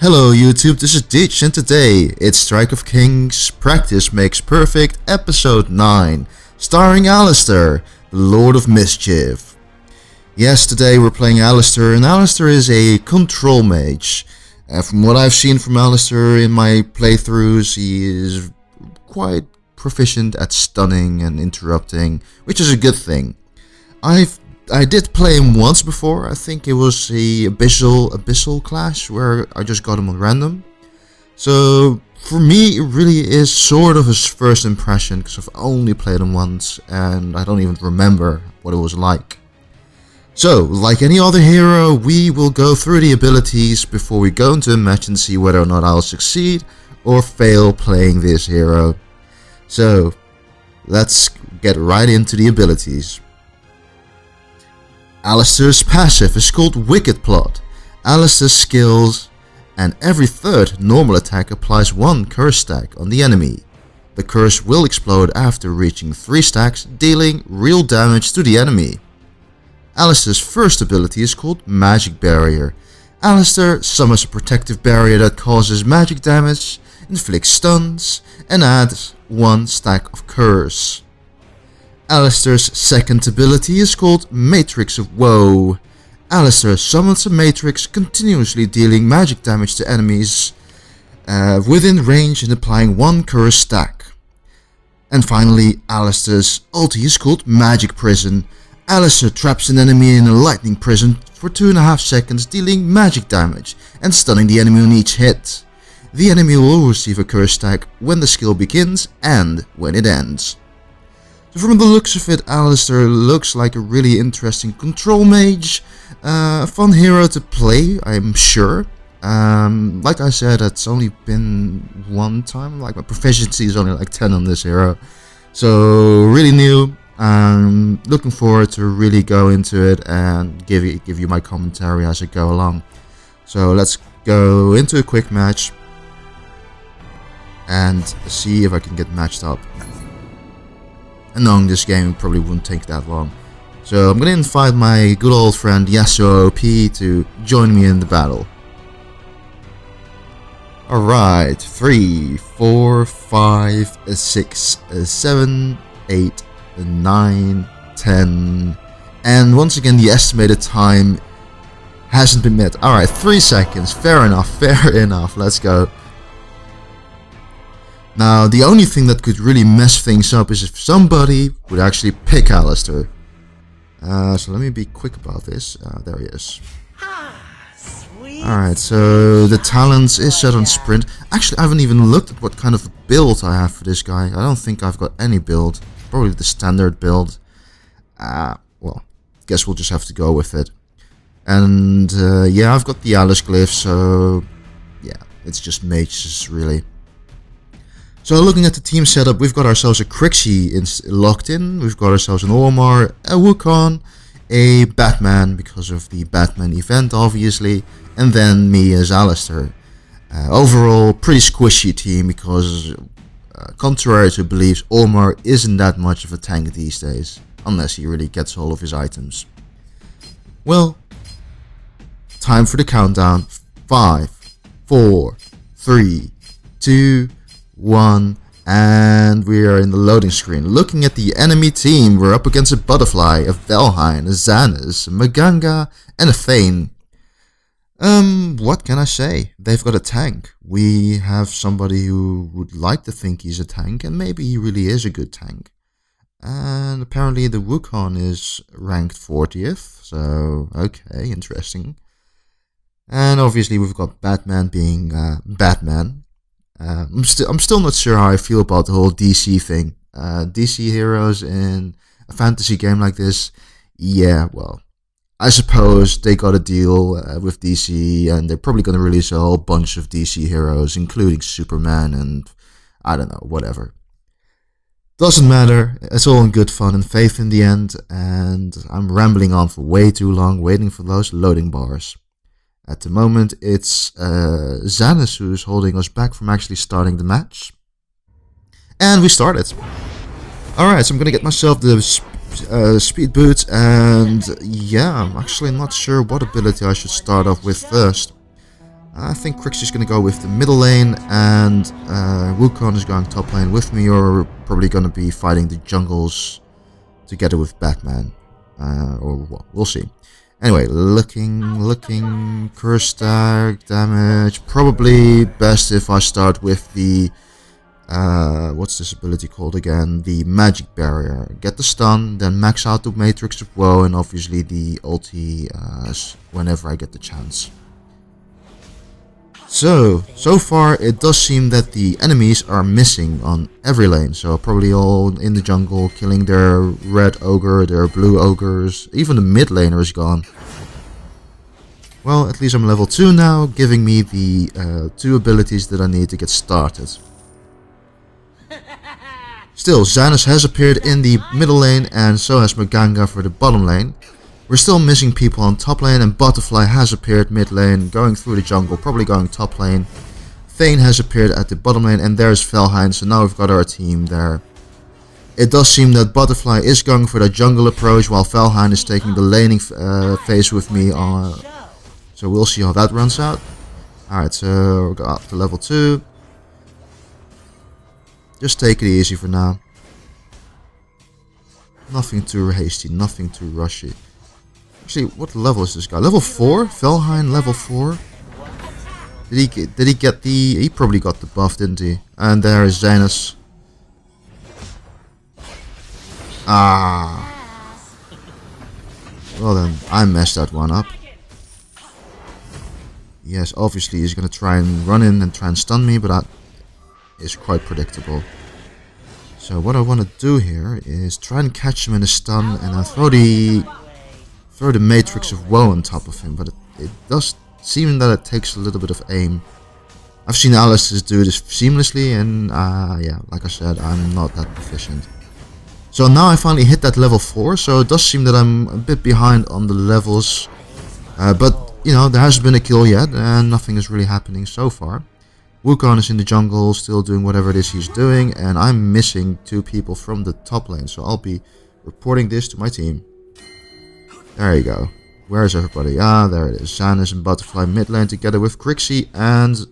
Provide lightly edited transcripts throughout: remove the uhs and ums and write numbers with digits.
Hello YouTube, this is Ditch and today it's Strike of Kings Practice Makes Perfect Episode 9, starring Aleister, the Lord of Mischief. Yes, today we're playing Aleister, and Aleister is a control mage. From what I've seen from Aleister in my playthroughs, he is quite proficient at stunning and interrupting, which is a good thing. I did play him once before. I think it was the Abyssal clash where I just got him on random. So for me, it really is sort of his first impression because I've only played him once and I don't even remember what it was like. So, like any other hero, we will go through the abilities before we go into a match and see whether or not I'll succeed or fail playing this hero. So, let's get right into the abilities. Aleister's passive is called Wicked Plot. Aleister's skills and every third normal attack applies 1 curse stack on the enemy. The curse will explode after reaching 3 stacks, dealing real damage to the enemy. Aleister's first ability is called Magic Barrier. Aleister summons a protective barrier that causes magic damage, inflicts stuns, and adds 1 stack of curse. Aleister's second ability is called Matrix of Woe. Aleister summons a matrix, continuously dealing magic damage to enemies within range and applying 1 curse stack. And finally, Aleister's ulti is called Magic Prison. Aleister traps an enemy in a lightning prison for 2.5 seconds, dealing magic damage and stunning the enemy on each hit. The enemy will receive a curse stack when the skill begins and when it ends. So from the looks of it, Aleister looks like a really interesting control mage, a fun hero to play, I'm sure. Like I said, it's only been one time, like my proficiency is only like 10 on this hero, so really new. Looking forward to really go into it and give you my commentary as I go along. So let's go into a quick match and see if I can get matched up. And knowing this game probably wouldn't take that long. So I'm gonna invite my good old friend Yasuo OP to join me in the battle. Alright, 3, 4, 5, 6, 7, 8, 9, 10. And once again the estimated time hasn't been met. Alright, 3 seconds. Fair enough. Let's go. Now, the only thing that could really mess things up is if somebody would actually pick Aleister. So let me be quick about this. There he is. Alright, so the talents is set on sprint. Actually, I haven't even looked at what kind of build I have for this guy. I don't think I've got any build. Probably the standard build. Well, guess we'll just have to go with it. And yeah, I've got the Alice glyph, so yeah, it's just mages really. So looking at the team setup, we've got ourselves a Crixie locked in, we've got ourselves an Ormar, a Wukong, a Batman because of the Batman event obviously, and then me as Aleister. Overall, pretty squishy team because contrary to beliefs, Ormar isn't that much of a tank these days, unless he really gets hold of his items. Well, time for the countdown. 5, 4, 3, 2, 1, and we are in the loading screen. Looking at the enemy team, we're up against a Butterfly, a Velheim, a Xanis, a Maganga, and a Thane. What can I say? They've got a tank. We have somebody who would like to think he's a tank, and maybe he really is a good tank. And apparently the Wukong is ranked 40th, so okay, interesting. And obviously we've got Batman being Batman. I'm still not sure how I feel about the whole DC thing. DC heroes in a fantasy game like this, yeah, well, I suppose they got a deal with DC, and they're probably going to release a whole bunch of DC heroes, including Superman and, I don't know, whatever. Doesn't matter, it's all in good fun and faith in the end, and I'm rambling on for way too long, waiting for those loading bars. At the moment, it's Xanis who's holding us back from actually starting the match. And we started. Alright, so I'm gonna get myself the speed boots, and yeah, I'm actually not sure what ability I should start off with first. I think Crixie's going to go with the middle lane, and Wukong is going top lane with me, or we're probably going to be fighting the jungles together with Batman. Or well, we'll see. Anyway, looking, curse stack, damage. Probably best if I start with the, what's this ability called again? The magic barrier. Get the stun, then max out the matrix of woe, and obviously the ulti whenever I get the chance. So far it does seem that the enemies are missing on every lane, so probably all in the jungle, killing their red ogre, their blue ogres, even the mid laner is gone. Well, at least I'm level 2 now, giving me the 2 abilities that I need to get started. Still, Xanis has appeared in the middle lane, and so has Maganga for the bottom lane. We're still missing people on top lane, and Butterfly has appeared mid lane, going through the jungle, probably going top lane. Thane has appeared at the bottom lane, and there's Felheim, so now we've got our team there. It does seem that Butterfly is going for the jungle approach, while Felheim is taking the laning phase with me. So we'll see how that runs out. Alright, so we'll go up to level 2. Just take it easy for now. Nothing too hasty, nothing too rushy. Actually, what level is this guy? Level 4? Felheim level 4? Did he get the... He probably got the buff, didn't he? And there is Xanis. Ah. Well then, I messed that one up. Yes, obviously he's going to try and run in and try and stun me, but that is quite predictable. So what I want to do here is try and catch him in a stun and then throw the matrix of woe on top of him, but it does seem that it takes a little bit of aim. I've seen Aleister do this seamlessly, and yeah, like I said, I'm not that proficient. So now I finally hit that level 4, so it does seem that I'm a bit behind on the levels, but you know, there hasn't been a kill yet, and nothing is really happening so far. Wukong is in the jungle, still doing whatever it is he's doing, and I'm missing 2 people from the top lane, so I'll be reporting this to my team. There you go. Where is everybody? Ah, there it is. Xanis and Butterfly mid lane together with Crixie and...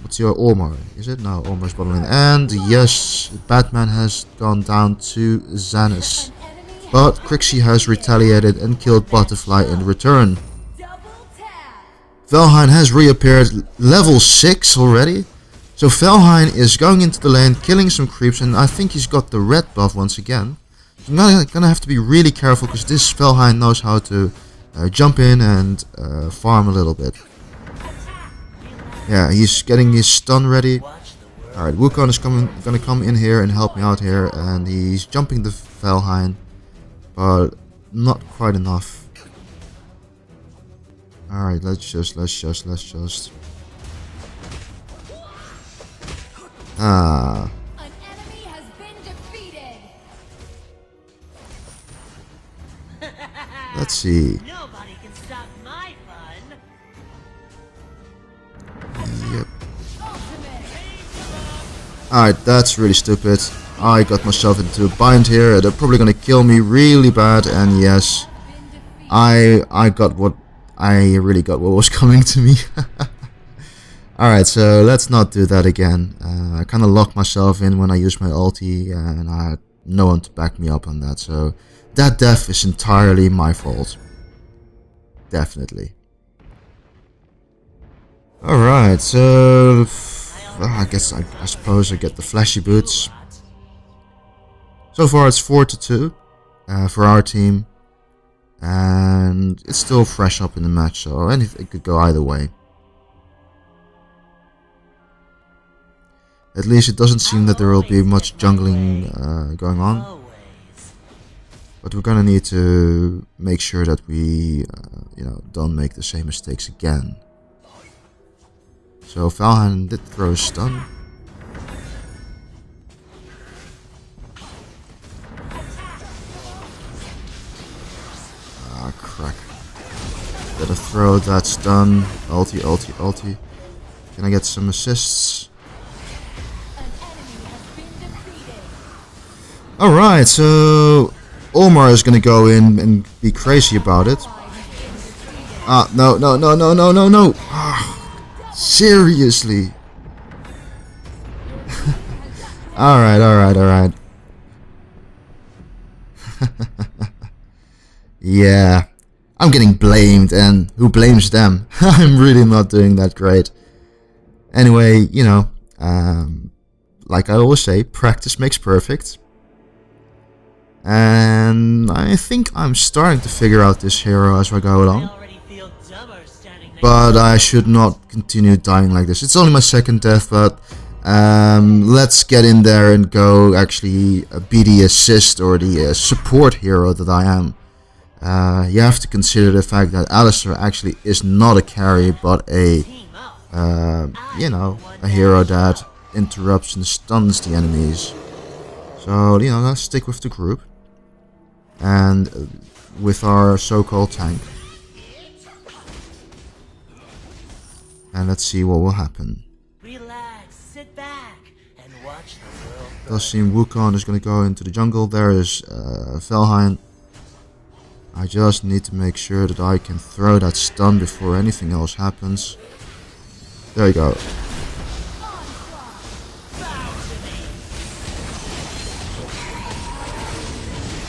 what's your Ormar? Is it? No, Ormar's bottom lane. And yes, Batman has gone down to Xanis. But Crixie has retaliated and killed Butterfly in return. Felheim has reappeared level 6 already. So Felheim is going into the lane, killing some creeps, and I think he's got the red buff once again. So I'm gonna have to be really careful, because this Felheim knows how to jump in and farm a little bit. Yeah, he's getting his stun ready. Alright, Wukong is gonna come in here and help me out here, and he's jumping the Felheim, but not quite enough. Alright, let's just. Ah. An enemy has been defeated. Let's see. Nobody can stop my fun. Yep. Alright, that's really stupid. I got myself into a bind here. They're probably gonna kill me really bad, and yes, I really got what was coming to me. Alright, so let's not do that again. I kind of locked myself in when I used my ulti, and I had no one to back me up on that, so that death is entirely my fault. Definitely. Alright, so I suppose I get the flashy boots. So far it's 4-2 for our team, and it's still fresh up in the match, so anything could go either way. At least it doesn't seem that there will be much jungling going on. But we're gonna need to make sure that we, don't make the same mistakes again. So Felheim did throw a stun. Ah, crack. Gotta throw that stun. Ulti. Can I get some assists? Alright, so Omar is gonna go in and be crazy about it. Ah, no, no, no, no, no, no, no. Ah, seriously. Alright, alright, alright. Yeah. I'm getting blamed, and who blames them? I'm really not doing that great. Anyway, you know, like I always say, practice makes perfect. And I think I'm starting to figure out this hero as I go along. But I should not continue dying like this. It's only my second death, but let's get in there and go actually be the assist or the support hero that I am. You have to consider the fact that Aleister actually is not a carry, but a, you know, a hero that interrupts and stuns the enemies. So, you know, let's stick with the group. And with our so-called tank. And let's see what will happen. Relax, sit back, and watch the world. Does seem Wukong is going to go into the jungle. There is Velheim. I just need to make sure that I can throw that stun before anything else happens. There you go.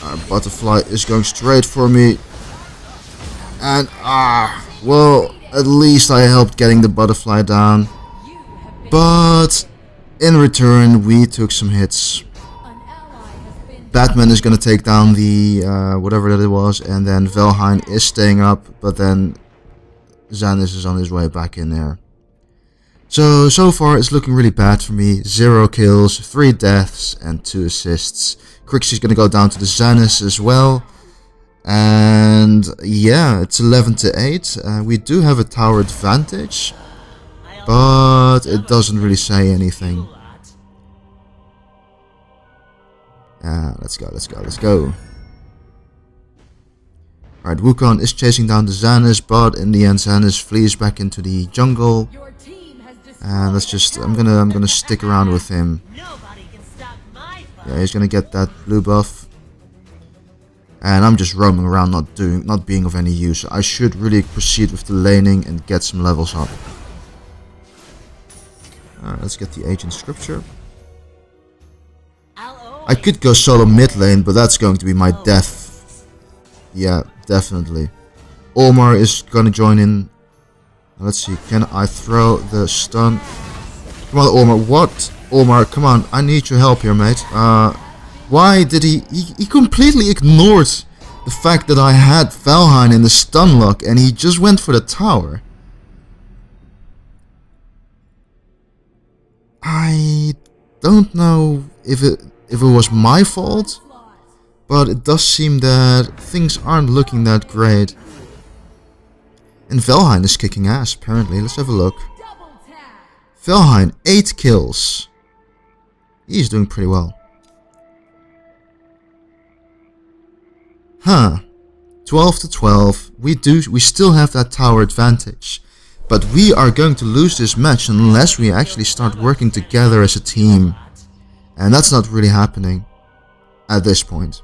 Our butterfly is going straight for me. And well, at least I helped getting the butterfly down. But in return, we took some hits. Batman is going to take down the whatever that it was, and then Velheim is staying up, but then Xanis is on his way back in there. So far it's looking really bad for me. 0 kills, 3 deaths, and 2 assists. Crixie's going to go down to the Xanis as well. And yeah, it's 11-8. We do have a tower advantage, but it doesn't really say anything. Let's go, let's go, let's go. Alright, Wukong is chasing down the Xanis, but in the end Xanis flees back into the jungle. And let's just, I'm gonna stick around with him. Yeah, he's gonna get that blue buff. And I'm just roaming around, not being of any use. I should really proceed with the laning and get some levels up. Alright, let's get the Ancient Scripture. I could go solo mid lane, but that's going to be my death. Yeah, definitely. Olmar is gonna join in. Let's see, can I throw the stun? Come on, Olmar. What? Olmar, come on. I need your help here, mate. Why did he completely ignored the fact that I had Velheim in the stun lock and he just went for the tower. I don't know if it was my fault, but it does seem that things aren't looking that great. And Velheim is kicking ass, apparently. Let's have a look. Velheim, 8 kills. He's doing pretty well. Huh. 12-12. We still have that tower advantage. But we are going to lose this match unless we actually start working together as a team. And that's not really happening at this point.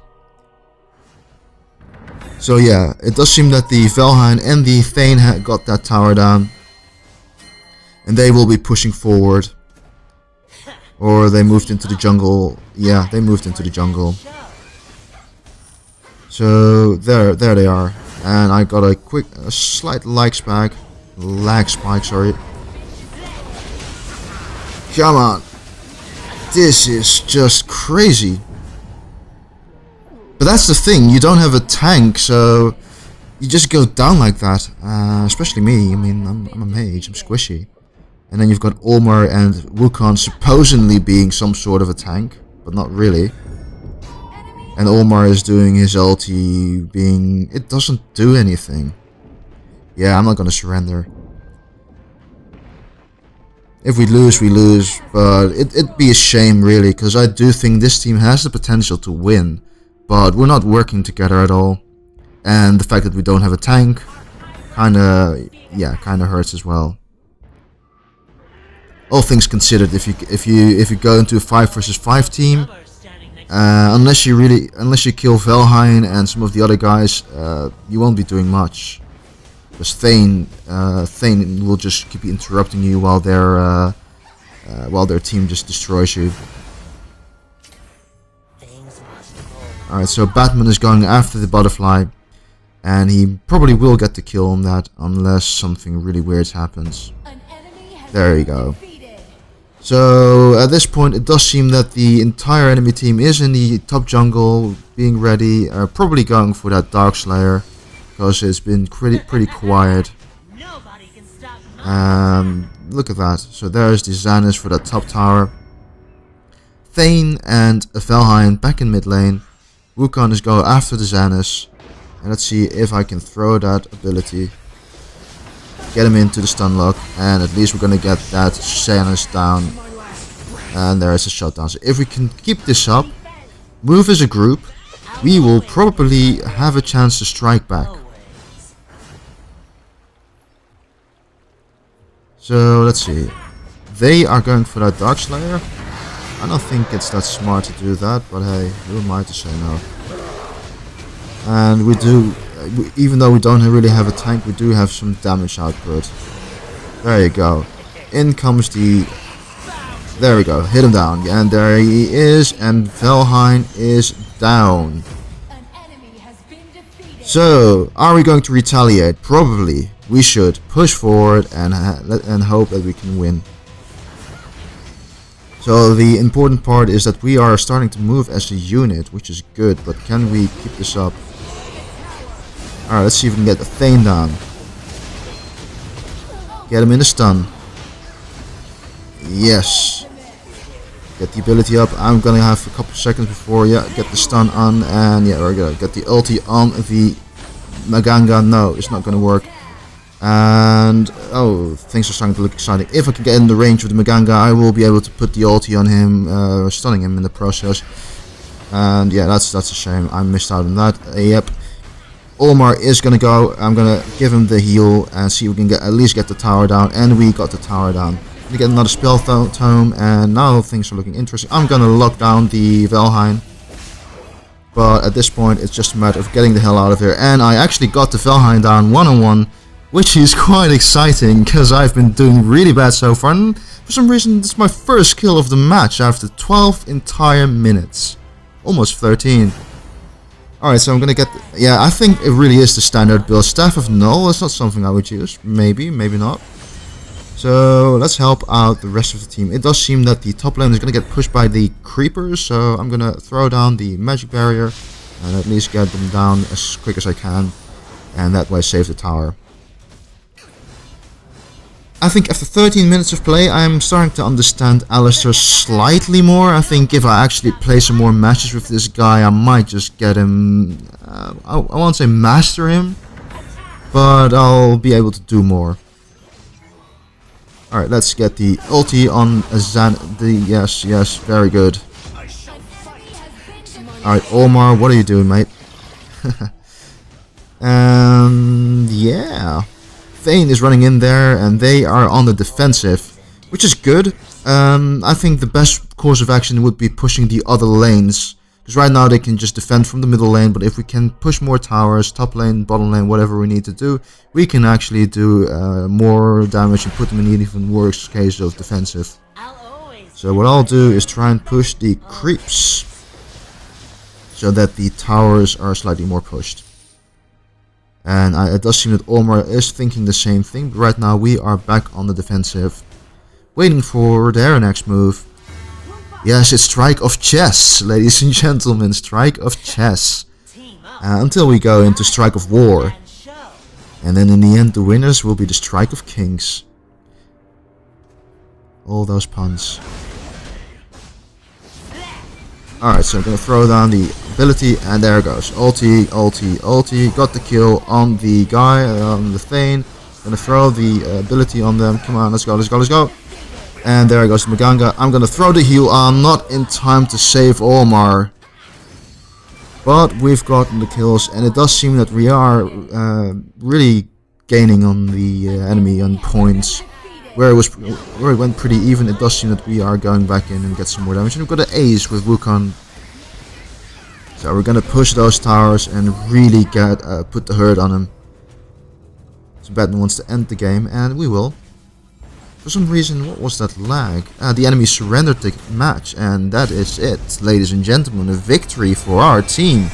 So yeah, it does seem that the Velheim and the Thane got that tower down. And they will be pushing forward. Or they moved into the jungle. Yeah, they moved into the jungle. So there they are. And I got a slight lag spike. Sorry. Come on. This is just crazy. But that's the thing, you don't have a tank, so you just go down like that. Especially me, I mean, I'm a mage, I'm squishy. And then you've got Olmar and Wukong supposedly being some sort of a tank, but not really. And Olmar is doing his ulti being... it doesn't do anything. Yeah, I'm not gonna surrender. If we lose, we lose, but it'd be a shame really, because I do think this team has the potential to win. But we're not working together at all, and the fact that we don't have a tank kinda hurts as well. All things considered, if you go into a 5 versus 5 team, unless you kill Velheim and some of the other guys, you won't be doing much. Because Thane will just keep interrupting you while their team just destroys you. Alright, so Batman is going after the butterfly, and he probably will get the kill on that unless something really weird happens. There you go. So at this point it does seem that the entire enemy team is in the top jungle, being ready, probably going for that Dark Slayer, because it's been pretty quiet. Look at that. So there's the Xanis for that top tower. Thane and Valheim back in mid lane. Wukong is going after the Xanis. And let's see if I can throw that ability. Get him into the stun lock, and at least we're gonna get that Xanis down. And there is a shutdown. So if we can keep this up, move as a group, we will probably have a chance to strike back. So let's see. They are going for that Dark Slayer. I don't think it's that smart to do that, but hey, who am I to say no? And we do, even though we don't really have a tank, we do have some damage output. There you go. In comes the... There we go, hit him down. And there he is, and Valheim is down. So, are we going to retaliate? Probably. We should push forward and hope that we can win. So the important part is that we are starting to move as a unit, which is good, but can we keep this up? Alright, let's see if we can get the Thane down. Get him in the stun. Yes. Get the ability up. I'm gonna have a couple seconds before, yeah, get the stun on, and yeah, we're gonna get the ulti on the Maganga. No, it's not gonna work. And oh, things are starting to look exciting. If I can get in the range of the Maganga, I will be able to put the ulti on him, stunning him in the process. And yeah, that's a shame. I missed out on that. Yep. Olmar is gonna go. I'm gonna give him the heal and see if we can at least get the tower down. And we got the tower down. We get another spell tome, and now things are looking interesting. I'm gonna lock down the Valheim. But at this point, it's just a matter of getting the hell out of here. And I actually got the Valheim down one-on-one. Which is quite exciting, because I've been doing really bad so far, and for some reason this is my first kill of the match after 12 entire minutes. Almost 13. Alright, so I'm gonna get... yeah, I think it really is the standard build. Staff of Null is not something I would use. Maybe, maybe not. So let's help out the rest of the team. It does seem that the top lane is gonna get pushed by the creepers, so I'm gonna throw down the magic barrier and at least get them down as quick as I can, and that way save the tower. I think after 13 minutes of play, I'm starting to understand Aleister slightly more. I think if I actually play some more matches with this guy, I might just get him... I won't say master him, but I'll be able to do more. Alright, let's get the ulti on Zan... Yes, very good. Alright, Olmar, what are you doing, mate? And yeah... Thane is running in there, and they are on the defensive, which is good. I think the best course of action would be pushing the other lanes, because right now they can just defend from the middle lane, but if we can push more towers, top lane, bottom lane, whatever we need to do, we can actually do more damage and put them in an even worse case of defensive. So what I'll do is try and push the creeps, so that the towers are slightly more pushed. And it does seem that Olmar is thinking the same thing, but right now we are back on the defensive, waiting for their next move. Yes, it's Strike of Chess, ladies and gentlemen, Strike of Chess. Until we go into Strike of War. And then in the end, the winners will be the Strike of Kings. All those puns. Alright, so I'm going to throw down the ability, and there it goes. Ulti, ulti, ulti. Got the kill on the guy, on the Thane. Going to throw the ability on them. Come on, let's go, let's go, let's go. And there goes the Maganga. I'm going to throw the heal on, not in time to save Olmar. But we've gotten the kills, and it does seem that we are really gaining on the enemy on points. Where it went pretty even, it does seem that we are going back in and get some more damage. And we've got an ace with Wukong. So we're gonna push those towers and really get put the hurt on him. So So Batman wants to end the game, and we will. For some reason, what was that lag? The enemy surrendered the match, and that is it. Ladies and gentlemen, a victory for our team.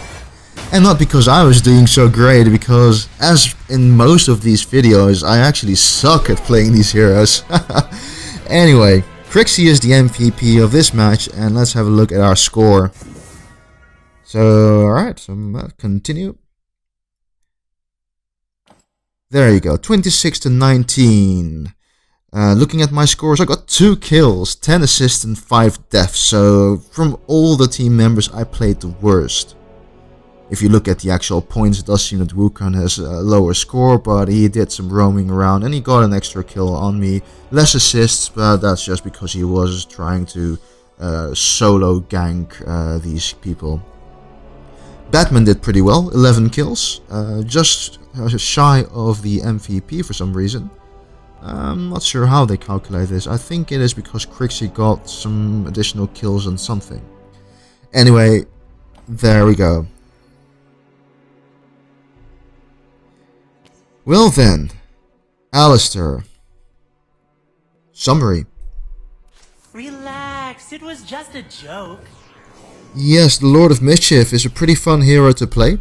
And not because I was doing so great, because as in most of these videos, I actually suck at playing these heroes. Anyway, Crixie is the MVP of this match, and let's have a look at our score. So, alright, so continue. There you go, 26 to 19. Looking at my scores, I got 2 kills, 10 assists and 5 deaths. So from all the team members, I played the worst. If you look at the actual points, it does seem that Wukong has a lower score, but he did some roaming around and he got an extra kill on me. Less assists, but that's just because he was trying to solo gank these people. Batman did pretty well, 11 kills, just shy of the MVP for some reason. I'm not sure how they calculate this. I think it is because Crixie got some additional kills on something. Anyway, there we go. Well then, Aleister. Summary. Relax, it was just a joke. Yes, the Lord of Mischief is a pretty fun hero to play.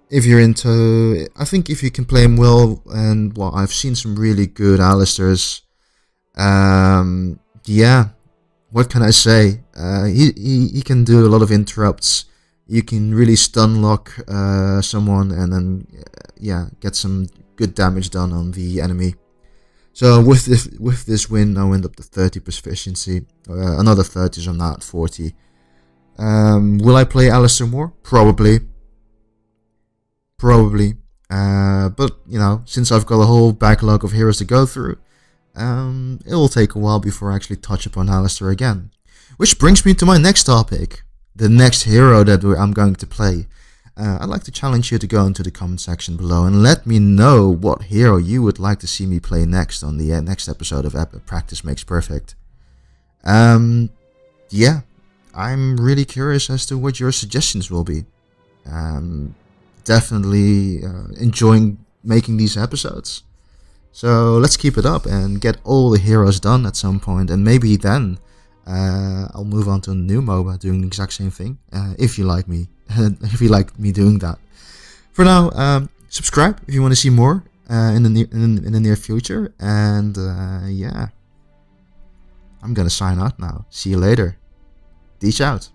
If you're into... I think if you can play him well, and well, I've seen some really good Aleisters. Yeah, what can I say? He can do a lot of interrupts. You can really stun lock someone and then yeah, get some good damage done on the enemy. So with this win, I went up to 30 proficiency, another 30, so I'm now at 40. Will I play Aleister more? Probably. But you know, since I've got a whole backlog of heroes to go through, it will take a while before I actually touch upon Aleister again. Which brings me to my next topic, the next hero that I'm going to play. I'd like to challenge you to go into the comment section below and let me know what hero you would like to see me play next on the next episode of Practice Makes Perfect. Yeah, I'm really curious as to what your suggestions will be. Definitely enjoying making these episodes. So let's keep it up and get all the heroes done at some point, and maybe then I'll move on to a new MOBA doing the exact same thing, if you like me. If you like me doing that. For now, subscribe if you want to see more in the near future. And yeah, I'm gonna sign out now. See you later. Peace out.